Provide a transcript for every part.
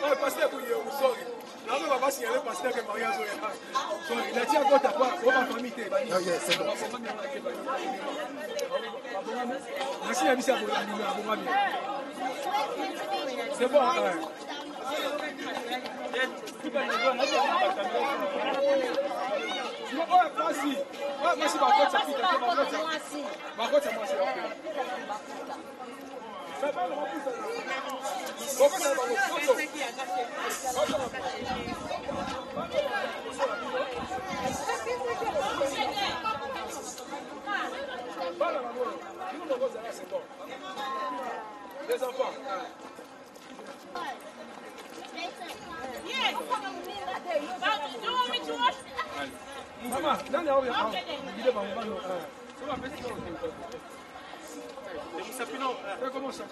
Oh, pasteur, sorry. Non, mais on va pas signaler le pasteur que Maria Zoé. Sorry, il a dit à quoi t'as quoi? On va famille. Ok, c'est bon. Merci, la mission pour l'animer. C'est bon, ouais. Merci, ma coach, ça pique. Ma coach, c'est moi, c'est ok. Les enfants. Maman, dans les hauts, il est comment ça?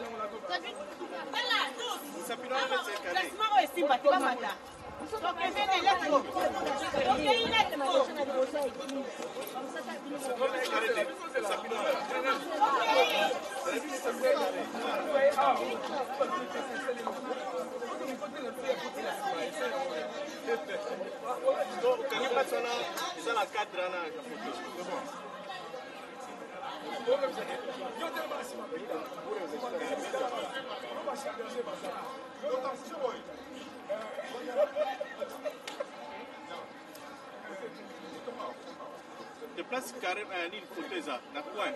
De place carrément à une photo ça, na coin.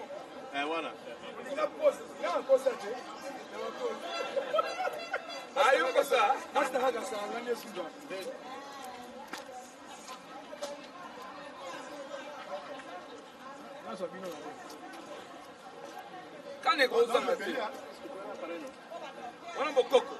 Voilà. Quand les gros hommes on a mon coco.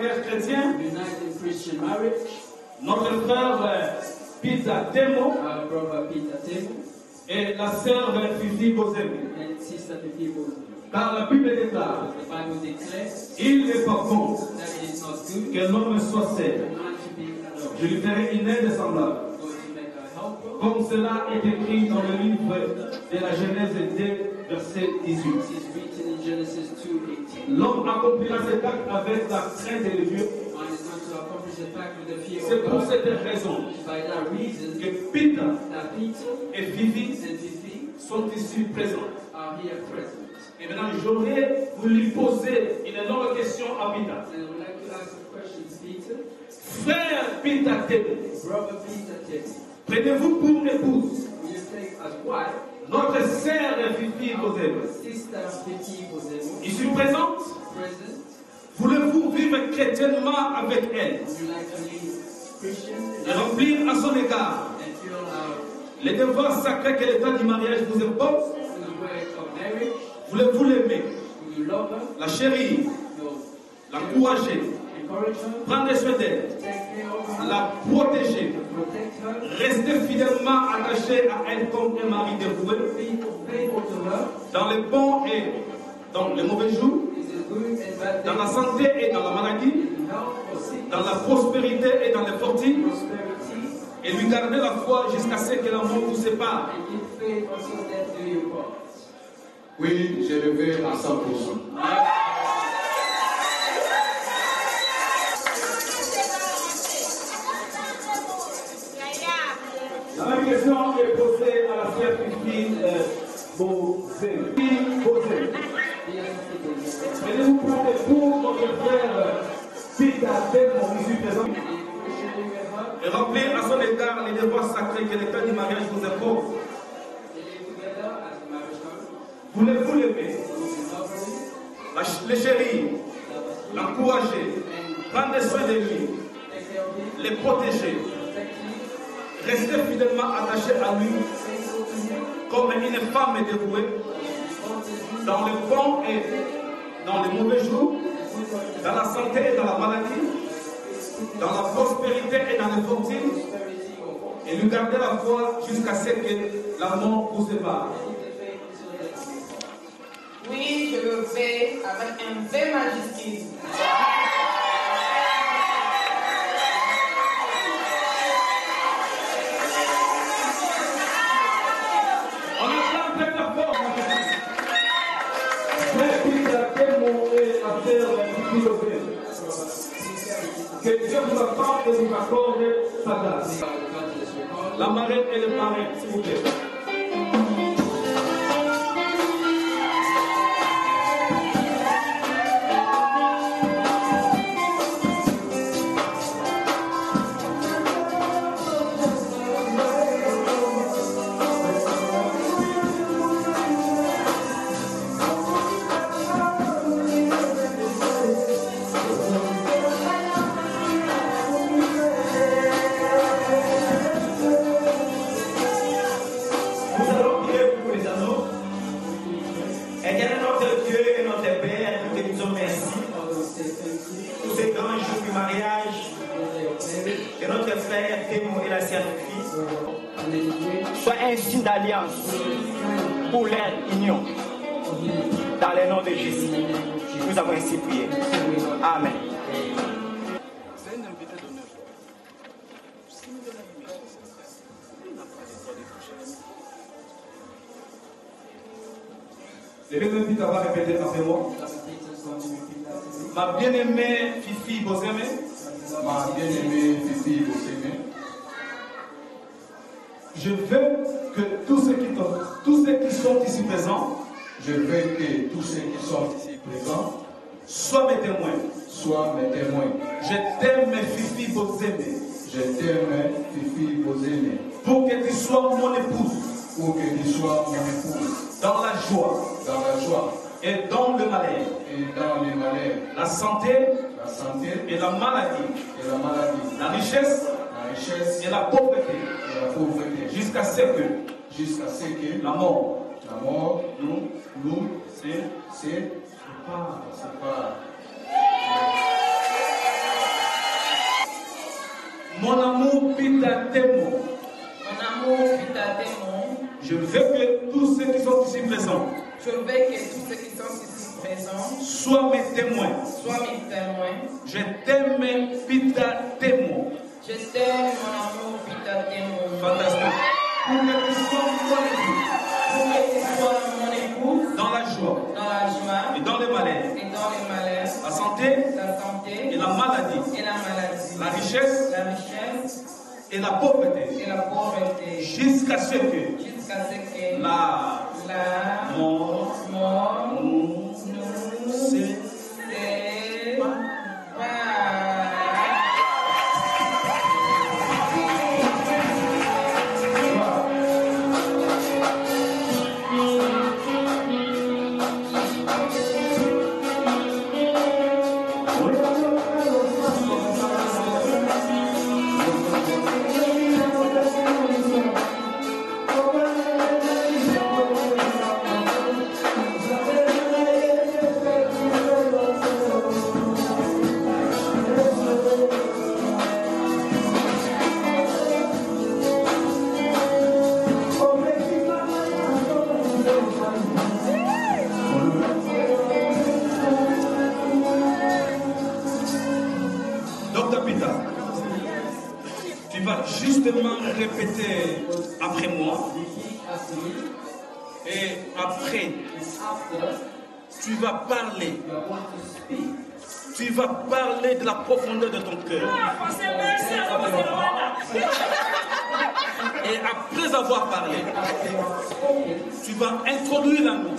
mariage chrétien, United Christian Marriage, notre frère Peter Temo our brother Peter Temo et la sœur Fifi Bozemi. and Sister Fifi Bozemi. Car la Bible déclare, The Bible declares il n'est pas bon that it is not good que l'homme soit seul. for man to be alone. Je lui ferai une aide semblable. I'm going to make a helper. Comme cela est écrit dans le livre de la Genèse 2, verset 18. It is written in Genesis 2:18. L'homme accomplira cet acte avec la crainte de Dieu. Man is going to accomplish the fact with the fear C'est of pour God. cette raison By that reason, que Peter that Peter et Fifi and Fifi sont ici présents. are here present. Et maintenant, j'aurais voulu poser une énorme question à Peter. And I would like to ask a question to Peter. Frère Peter Temo, Brother Peter Temo, prenez-vous pour épouse will you take as wife notre sœur Fifi Bozemi. Sister Fifi Bozemi, Ici présente, present? voulez-vous vivre chrétiennement avec elle Would you like to live Christian et remplir à son égard and feel our les devoirs sacrés que l'état du mariage vous impose? the way of marriage? Voulez-vous l'aimer, Will you love her? la chérir, You'll l'encourager, encourage her? prendre soin d'elle, Take care of her? la protéger, Protect her? rester fidèlement attaché à elle comme un mari dévoué Be faithful to her? dans les bons et dans les mauvais jours, Is it good and bad dans la things? santé et dans la maladie, In health or sickness? dans la prospérité et dans les fortunes, Prosperity? et lui garder la foi jusqu'à ce que l'amour vous sépare. And keep faith until death do you part. Oui, j'ai levé à 100%. La même question est posée à la sœur Fifi Bozemi. Prenez-vous pour notre frère Peter Temo, ici présent, et remplir à son égard les devoirs sacrés que l'état du mariage vous impose. Voulez-vous l'aimer, le chérir, l'encourager, prendre soin de lui, les protéger, rester fidèlement attaché à lui comme une femme dévouée dans les bons et dans les mauvais jours, dans la santé et dans la maladie, dans la prospérité et dans les fortunes, et lui garder la foi jusqu'à ce que l'amour vous sépare. Oui, je le fais avec un V majuscule. On acclame très fort. Frère Peter Temo et la sœur Fifi Bozemi. Que Dieu vous accorde et vous accorde sa grâce. La marraine et le parrain, s'il vous plaît. Nous allons prier pour les anneaux. Éternel notre Dieu et notre Père, nous te disons merci pour ce grand jour du mariage de notre frère Temo et la sœur Fifi. Sois un signe d'alliance pour leur union. Dans le nom de Jésus, nous avons ainsi prié. Amen. C'est un invité d'honneur. Si nous donnons une mission, il n'a pas le droit de toucher. Je vais m'inviter à répéter après moi. Ma bien-aimée Fifi Bozemi, Ma bien-aimée Fifi Bozemi, je veux que tous ceux qui sont ici présents je veux que tous ceux qui sont ici présents soient mes témoins. soient mes témoins. Je t'aime, Fifi Bozemi, Je t'aime, Fifi Bozemi, pour que tu sois mon épouse pour que tu sois mon épouse dans la joie dans la joie et dans le malheur, et dans les malheurs, la santé la santé et la maladie, et la maladie, la richesse la richesse et la pauvreté, et la pauvreté, jusqu'à ce que jusqu'à ce que la mort la mort nous se sépare. Mon amour pita témoin. Mon amour pita témoin. Je veux que tous ceux qui sont ici présents. Je veux que tous ceux qui sont ici présents soient mes témoins. Soient mes témoins. Je t'aime pita témoin. Je t'aime mon amour pita témoin. Fantastique. Pour que tu sois mon épouse. Dans la joie. Et dans les malheurs. La santé. Et la maladie. La richesse. Et la pauvreté. Jusqu'à ce que la mort nous sépare. Justement répéter après moi et après tu vas parler de la profondeur de ton cœur et après avoir parlé tu vas introduire la nous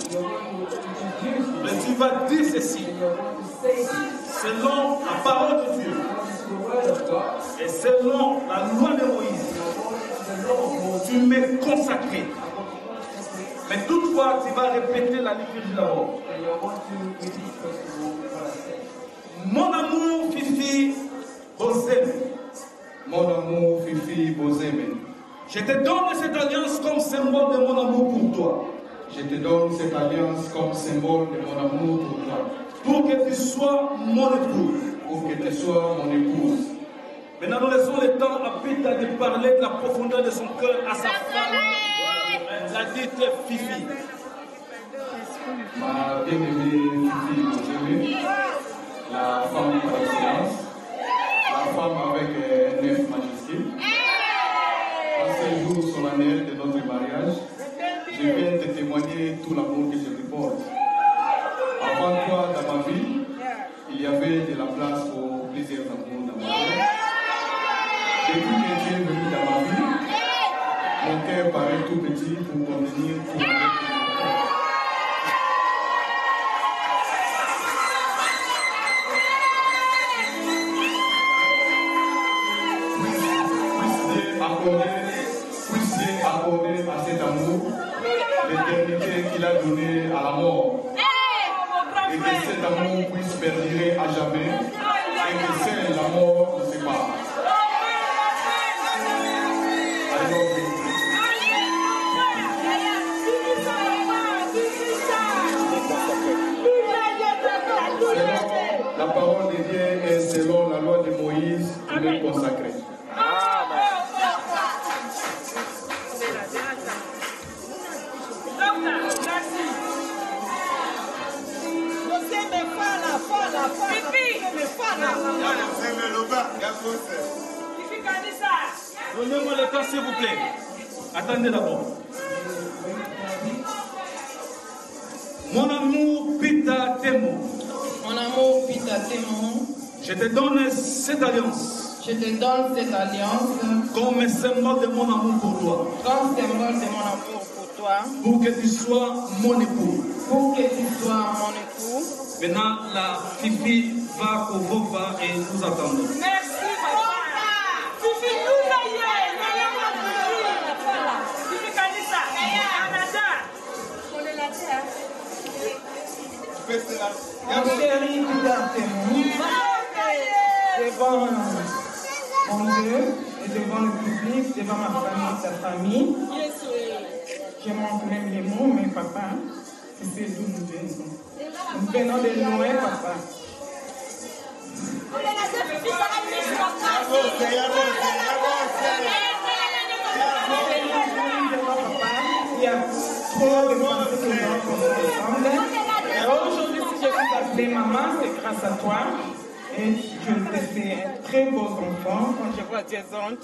mais tu vas dire ceci selon la parole de Dieu et selon la loi de Moïse, tu m'es consacré. Mais toutefois, tu vas répéter la liturgie d'abord. Mon amour, Fifi Bozeme. Mon amour, Fifi Bozeme. Je te donne cette alliance comme symbole de mon amour pour toi. Je te donne cette alliance comme symbole de mon amour pour toi. Pour que tu sois mon épouse. Pour que tu sois mon épouse. Maintenant, nous laissons le temps à Pita de parler de la profondeur de son cœur à sa femme, la dite Fifi. Ma bien-aimée Fifi Bozeme, la femme par excellence, la femme avec un F majuscule. En ce jour solennel de notre mariage, je viens de témoigner tout l'amour que je lui porte. Avant toi, dans ma vie, il y avait de la place pour plusieurs amours dans ma vie. Depuis que tu es venu dans ma vie, mon cœur paraît tout petit pour contenir tout l'amour que je porte. Puisse accorder à cet amour l'éternité qu'il a donnée à la mort. Et que cet amour puisse perdurer à jamais et que seule la mort nous sépare. La parole de Dieu est selon la loi de Moïse, tu es consacré. Donnez-moi le temps, s'il vous plaît. Attendez d'abord. Mon amour pita témoin. Mon amour pita témoin. Je te donne cette alliance. Je te donne cette alliance. Comme symbole de mon amour pour toi. Comme symbole de mon amour pour toi. Pour que tu sois mon époux. Pour que tu sois mon époux. Maintenant, la Fifi va au Vova et nous attendons. Merci, papa. Fifi, nous d'ailleurs. Fifi Kanissa. Canada. On est là-dedans. Mon chéri, pita témoin. Devant mon Dieu et devant le public, devant ma famille, ta famille. Je manque même les mots, mais papa, tu sais d'où nous venons. Nous venons de loin, papa. On est là-dedans, Fifi, ça va venir. Mais maman, c'est grâce à toi. Et je te fais un très beau enfant quand je vois tes ondes.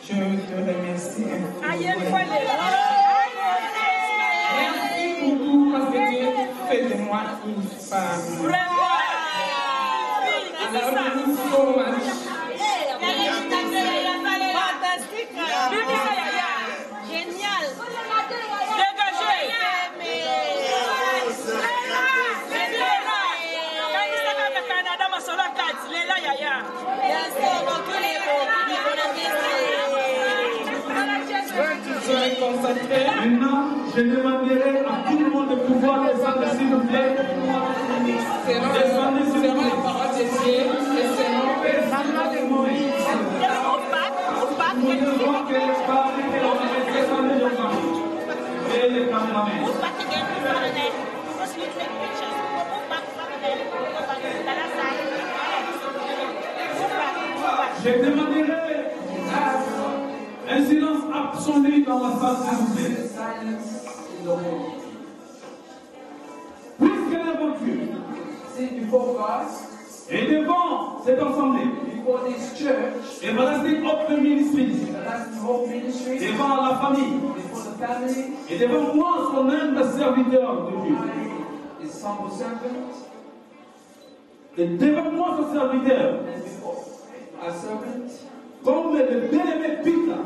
Je te remercie. Merci beaucoup parce que tu fais de moi une femme. I love you so much. Génial. Dégagez. Maintenant, je demanderai à tout le monde de pouvoir descendre, s'il vous plaît. Descendez, s'il vous plaît. La parole de Dieu et c'est mon maman de Moïse. Nous devons que les parents et les descendez de famille. Et les caméramans. Je demanderai un silence absolu dans la salle, s'il vous plaît. Puisque devant Dieu et devant cette assemblée, everlasting Hope Ministries, devant la famille, et devant moi, son humble serviteur de Dieu, et devant moi, son serviteur, comme le bien-aimé Peter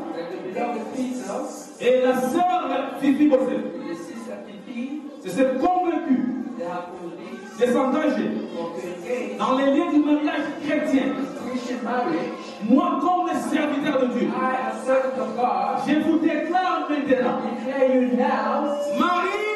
et la sœur Fifi Bossé, se sont convaincus de s'engager dans les liens du mariage chrétien. Moi, comme le serviteur de Dieu, je vous déclare maintenant, Marie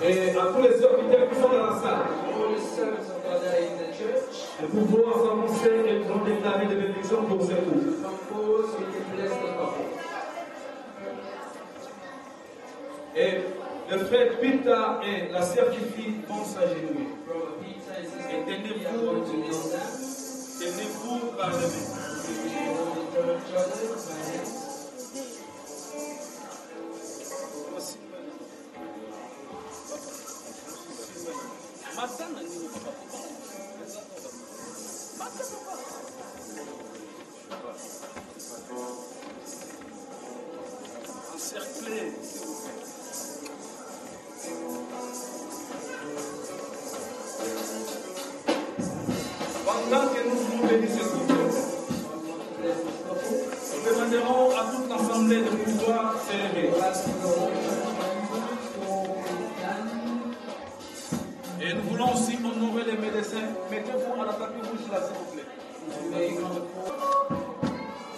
et à tous les serviteurs qui sont dans la salle, de pouvoir s'annoncer et de déclarer des bénédictions pour ces coups. Et le frère Peter et la sœur Fifi vont s'agenouiller. Et tenez-vous par le main. Encerclé. Pendant que nous voulons bénir ce couple, nous demanderons à toute l'assemblée de pouvoir s'élever. Et nous voulons aussi honorer les médecins. Mettez-vous à la tapis rouge là, s'il vous plaît.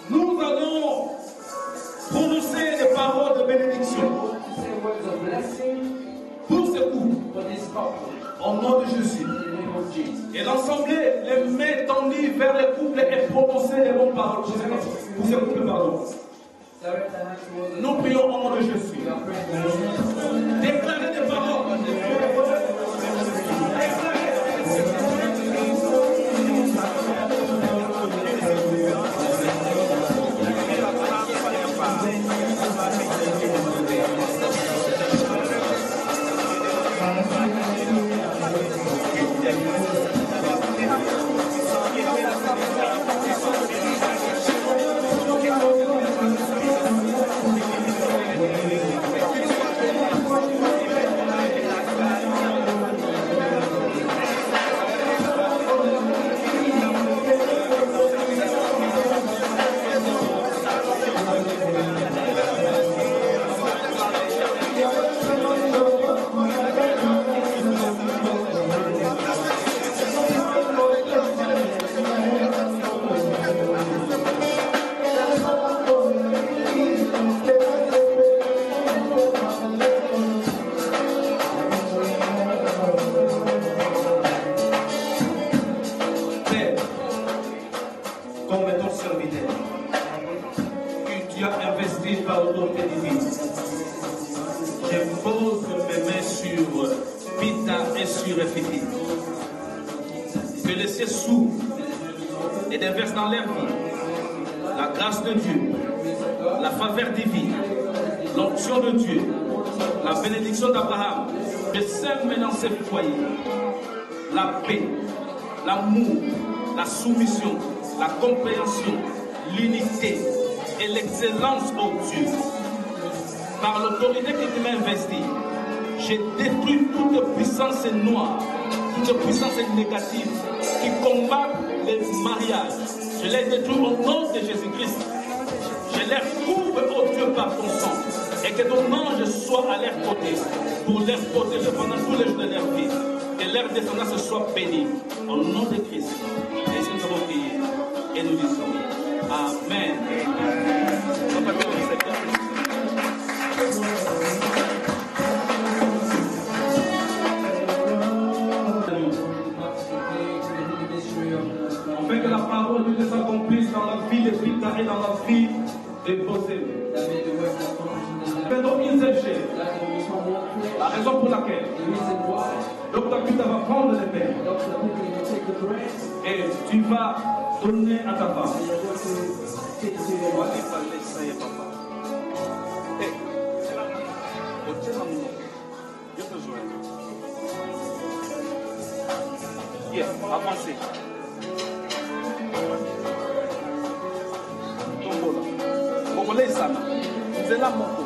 Nous allons prononcer des paroles de bénédiction pour ce couple, au nom de Jésus. Et l'assemblée, les mains tendues vers le couple et prononcer les bonnes paroles pour ce couple, pardon. Nous prions au nom de Jésus. Déclarez des paroles. tu as investi par l'autorité divine. Je pose mes mains sur Pita et sur Fiti. Que le ciel s'ouvre et déverse dans leur vie la grâce de Dieu, la faveur divine, l'onction de Dieu, la bénédiction d'Abraham. Je sème maintenant ces foyers la paix, l'amour, la soumission, la compréhension, l'unité et l'excellence au Dieu. Par l'autorité que tu m'as investie, j'ai détruit toute puissance noire, toute puissance négative qui combat les mariages. Je les détruis au nom de Jésus-Christ. Je les couvre, oh Dieu, par ton sang. Et que ton ange soit à leur côté, pour leur protéger pendant tous les jours de leur vie. Que leur descendance soit bénie. Au nom de Christ. Ainsi nous avons prié. Et nous disons Amen. Afin que la parole de Dieu s'accomplisse dans la vie de Pita et dans la vie de Bosé. Faisons une seule chose. La raison pour laquelle Dr. Pita va prendre le pain et tu vas donner à ta femme. Yeah, avancez. Tombola. Mongolais sana. C'est là mon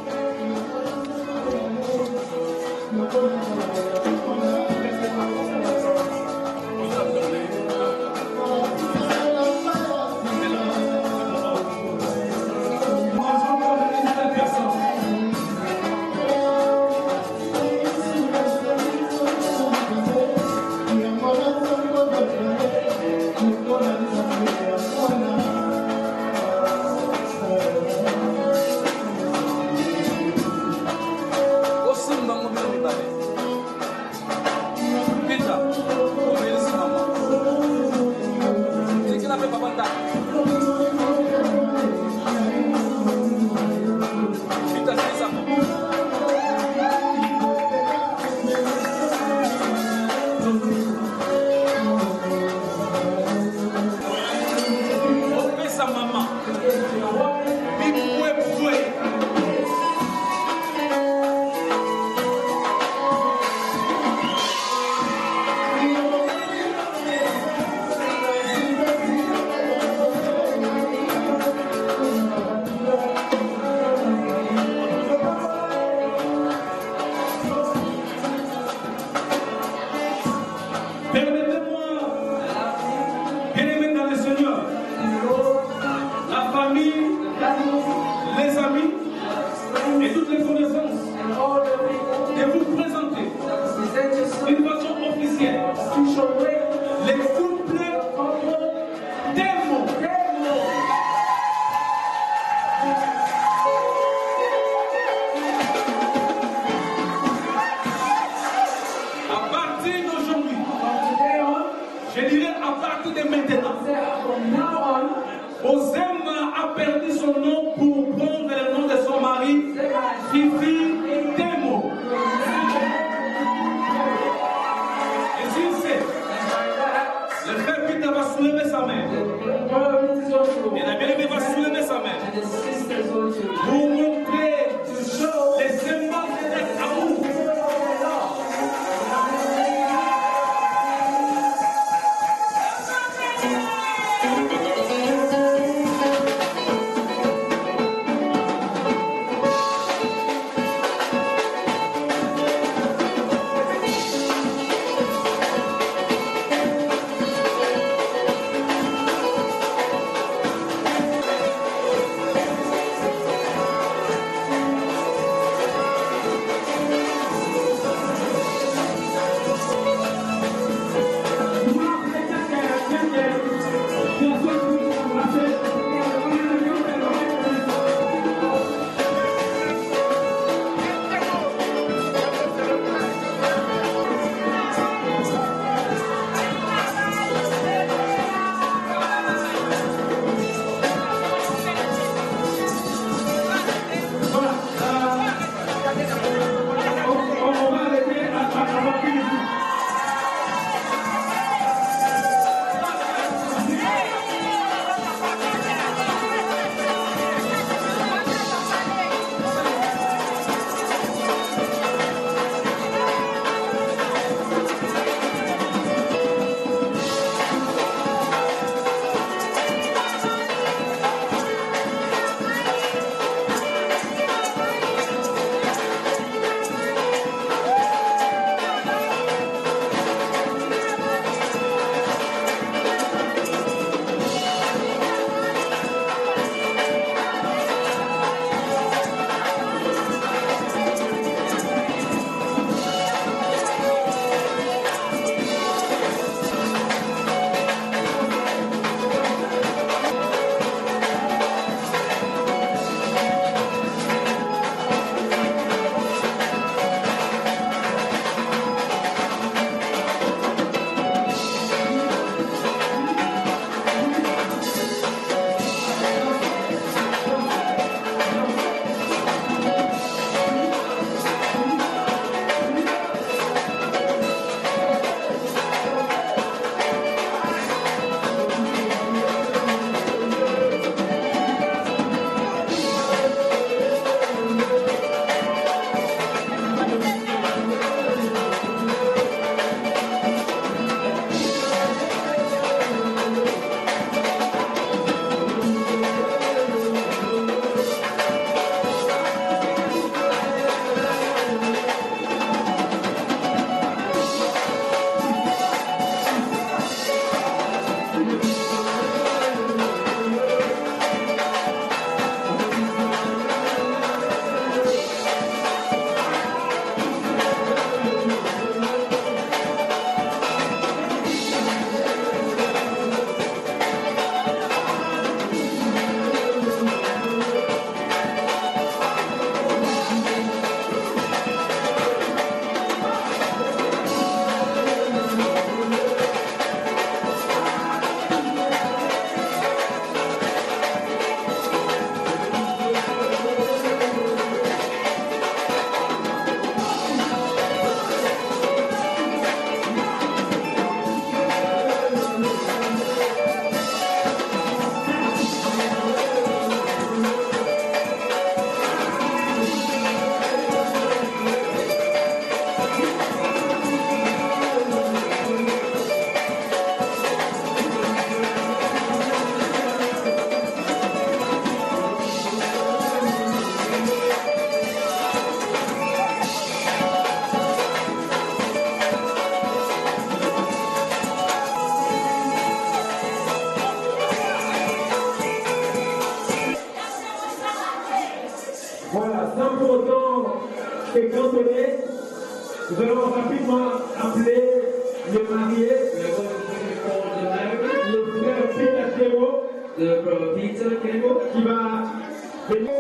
Ozema a perdu son nom pour prendre le nom de son mari, Fifi et Demo. Voilà, sans pour autant se cantonner, nous allons rapidement appeler les mariés, le frère Peter Kero, qui va venir.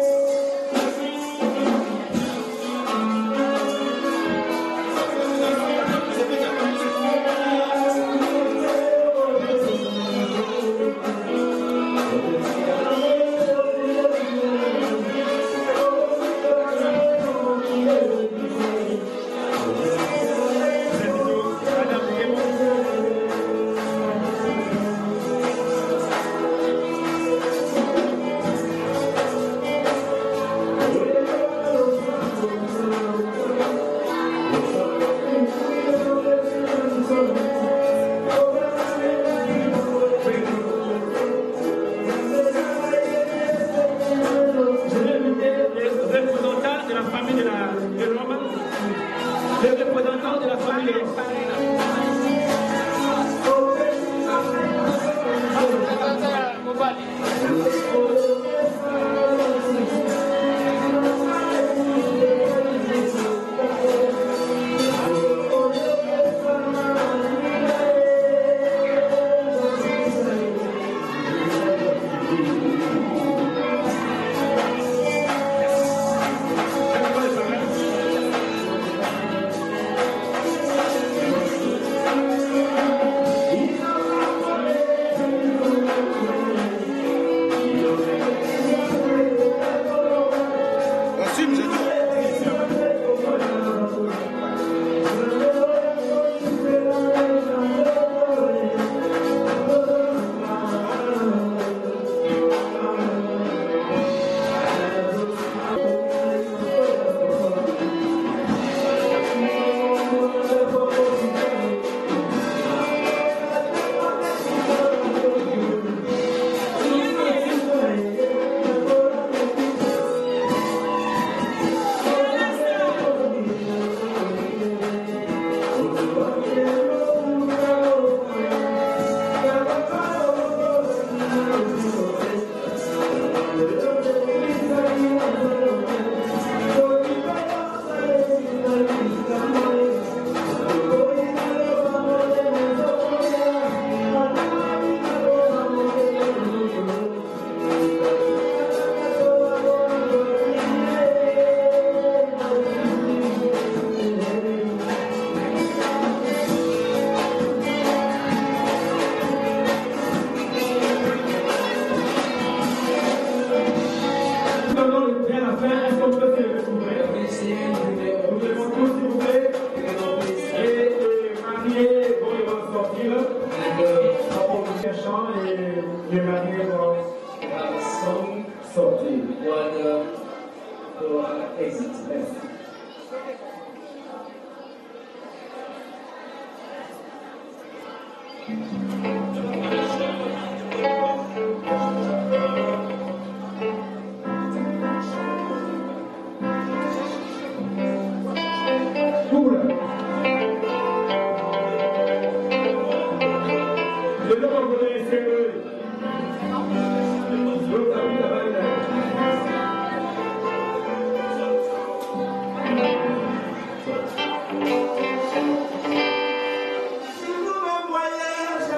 Si vous me voyez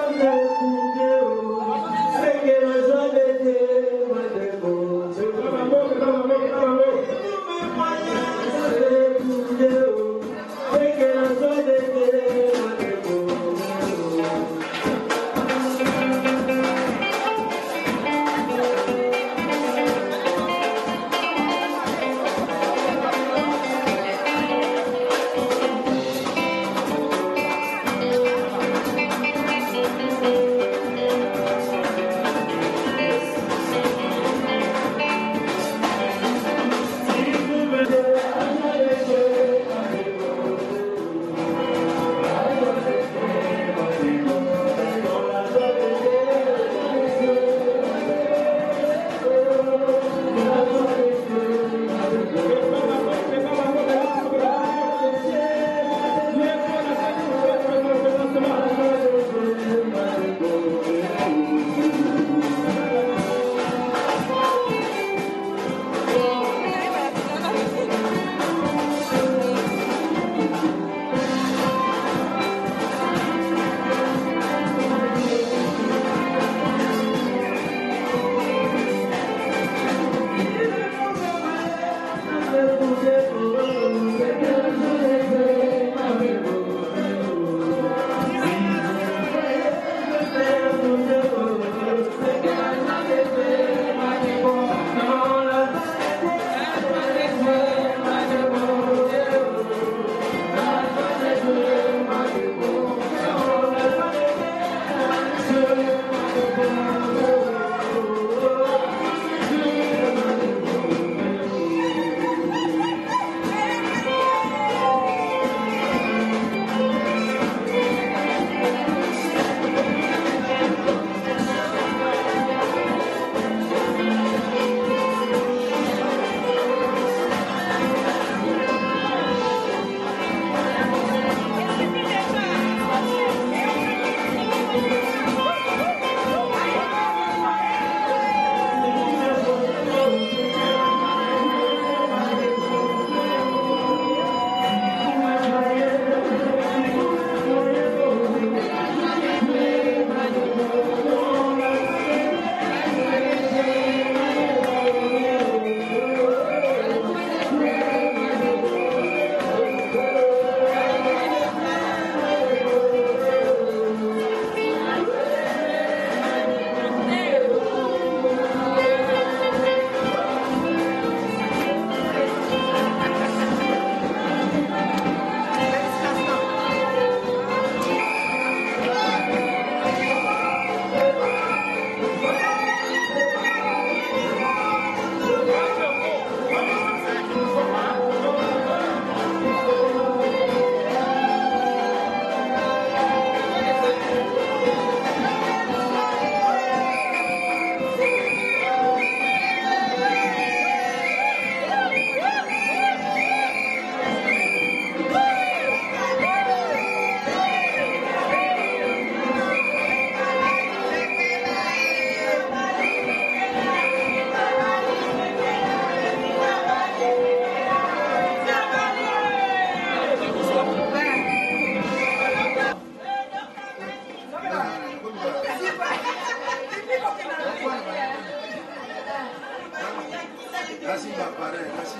Merci, ma parrain. Merci.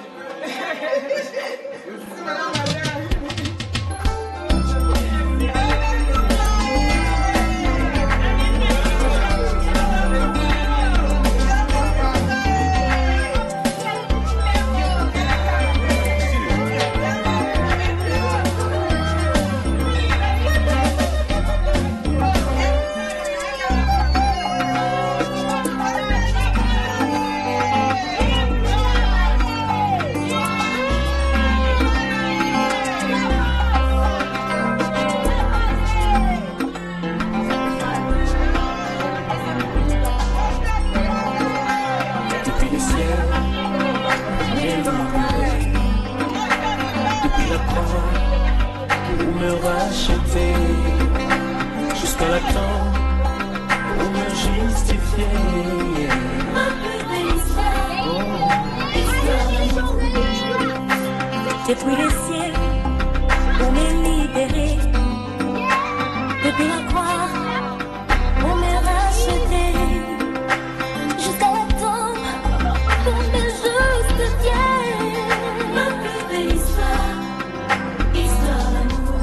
Jusqu'à la temps pour me justifier. Ma plus belle histoire, depuis les cieux, on m'est libéré. Depuis la croix, on m'est racheté. Jusqu'à la tombe, pour me justifier. Ma plus belle histoire, histoire d'amour.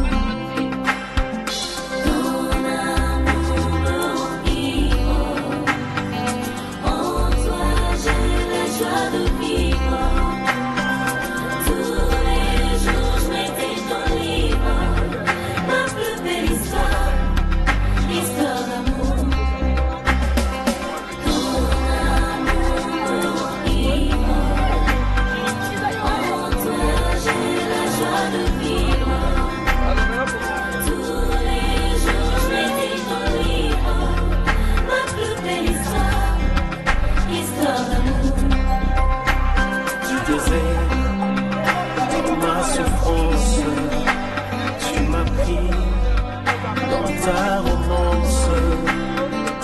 Ta romance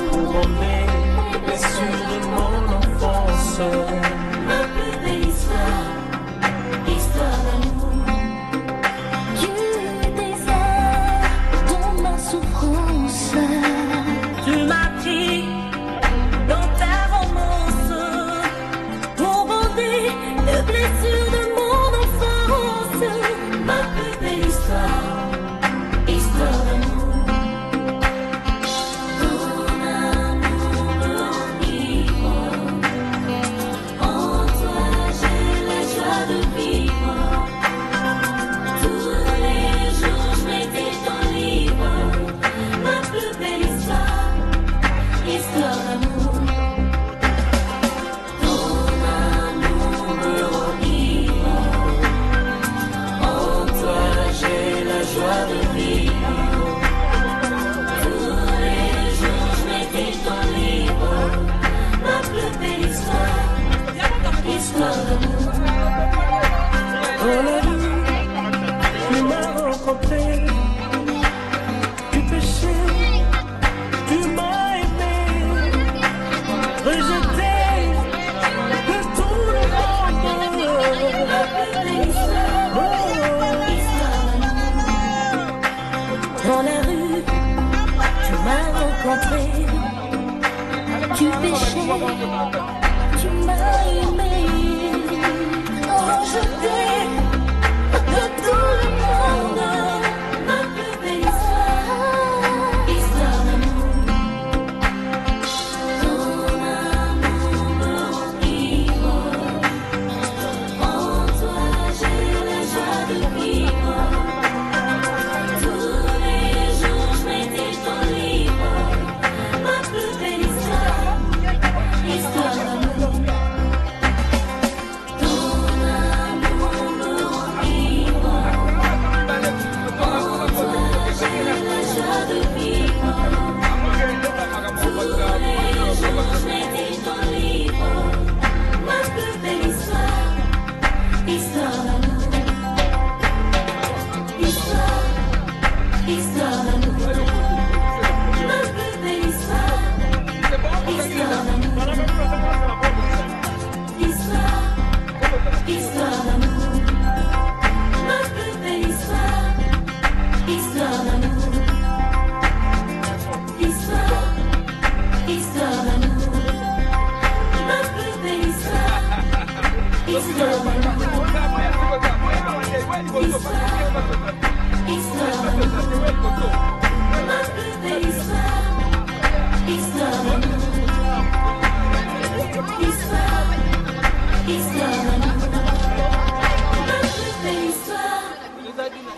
pour emmener les blessures de mon enfance. Ma plus belle histoire, histoire d'amour. Tu désires dans ma souffrance. Tu m'as pris dans ta romance pour bander les blessures de mon enfance. Ma plus belle histoire, histoire d'amour. Dans la rue, tu m'as rencontré, tu péchais, tu m'as aimé. Oh, je t'aime de tout le monde. Ma plus belle histoire, histoire d'amour. Ton amour me ivre. En toi, j'ai la joie de vivre. Histoire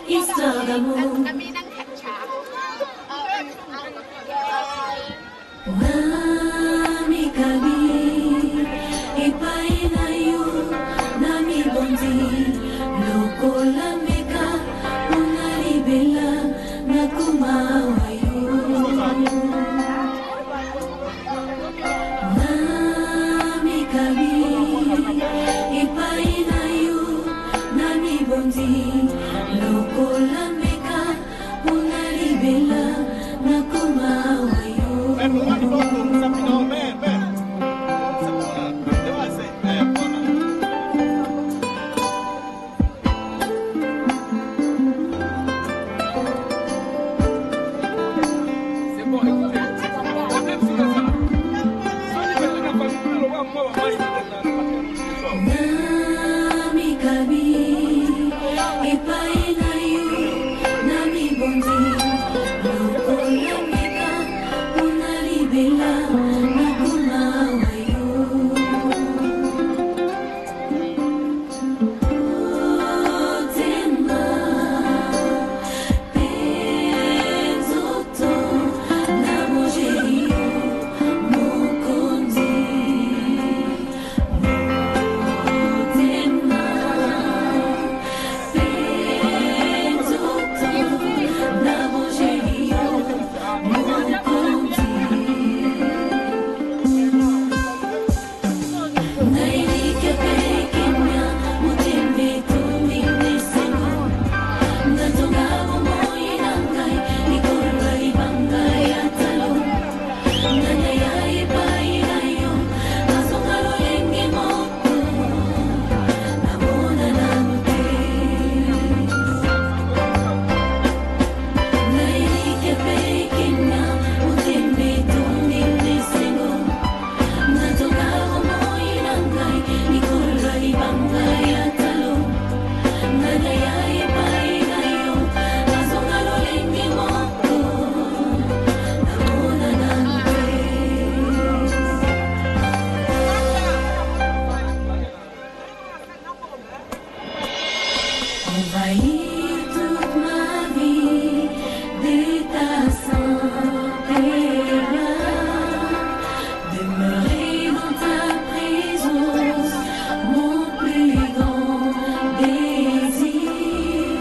Histoire d'amour. Nami kabi epai na yo nami bondi lokola meka una libela nakumawa yo nami kabi epai na yo nami bondi lokola meka una libela nakumawa yo. Nami kabi epai na yo nami bondi lokola meka una libela nakumawa yo otema penzoto na mojeri yo mokonzi Envahis toute ma vie de ta santé-là, demeurer dans ta présence, mon plus grand désir,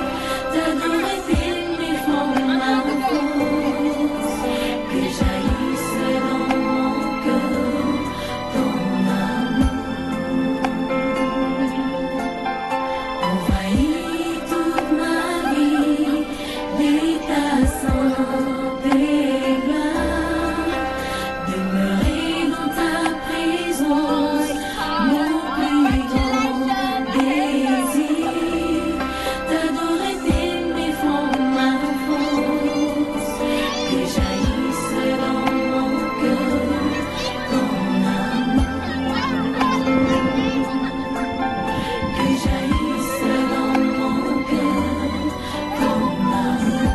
t'adorer, t'aimer, former ma force, que jaillisse dans mon cœur ton amour. Envahis toute ma vie de ta santé-là, demeurer dans ta présence, mon plus grand désir, t'adorer, t'aimer, former ma force, que jaillisse dans mon cœur ton amour, que jaillisse dans mon cœur ton amour.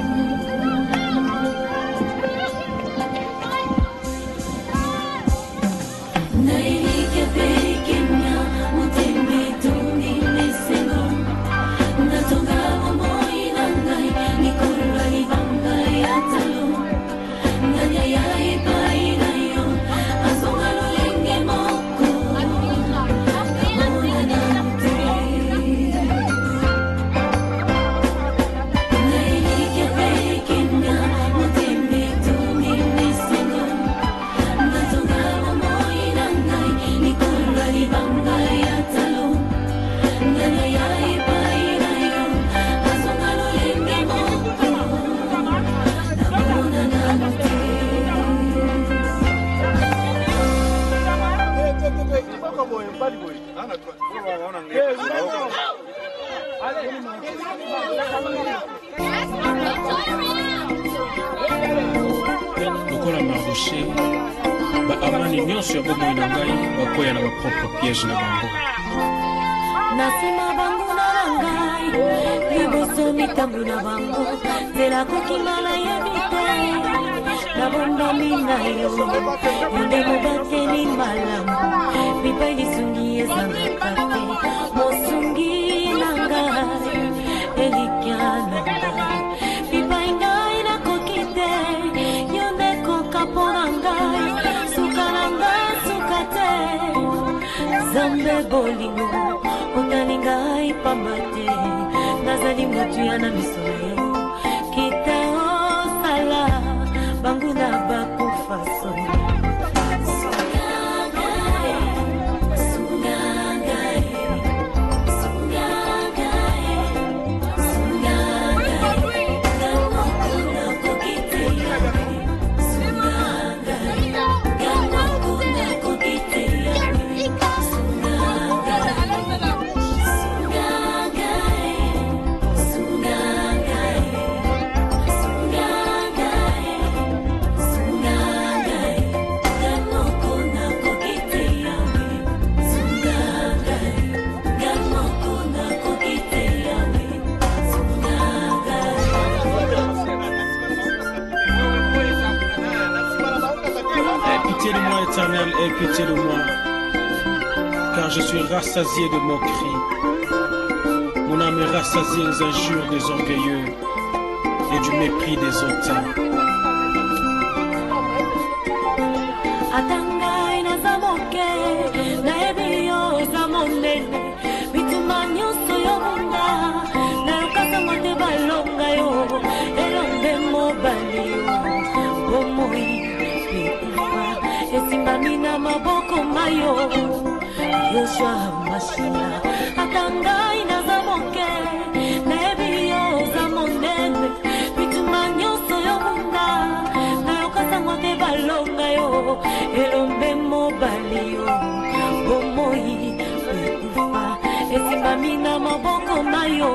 Nailike peikemia mutembe tuni mesengo natonga momoi nangai nikolwa libanga ya talo nanya ya epai na yo azonga lolenge moko namona na te nailike peikemia mutembe tuni mesengo natonga momoi nangai nikolwa libanga ya talo nanya ya epai na yo azonga lolenge moko namona na te. lokola marché baamani nyonso ya bomoi na ngai bakoya na bapropre piège na bango nasima bango na ngai liboso mitambu na bango zela kokimala yebite na bombami na yo yonde mobateli malamu bipai lisungi ezangaka te mosungi na ngai elikya na ngai bipai ngai nakoki te yonde kokapo na ngai suka na ngai suka te Zambe bolingo otali ngai pamba te nazali motu ya na miso na yo kita osala bangu na bakufa soni Pitié de moi, Éternel, aie pitié de moi, car je suis rassasié de mon cri. Mon âme est rassasiée des injures des orgueilleux et du mépris des hautains. Atangai na zamoke na ebio zamonene bituma nyuso yobunda na yokasa mate balonga yo elombe mobali yo bomoi esimbami na maboko mayo Yoshua Mashiach atangai na zamoke na ebio zamonene bituma nyuso yobunda na yokasa mate balonga yo elombe mobali yo bomoi ekufa esimbami na maboko mayo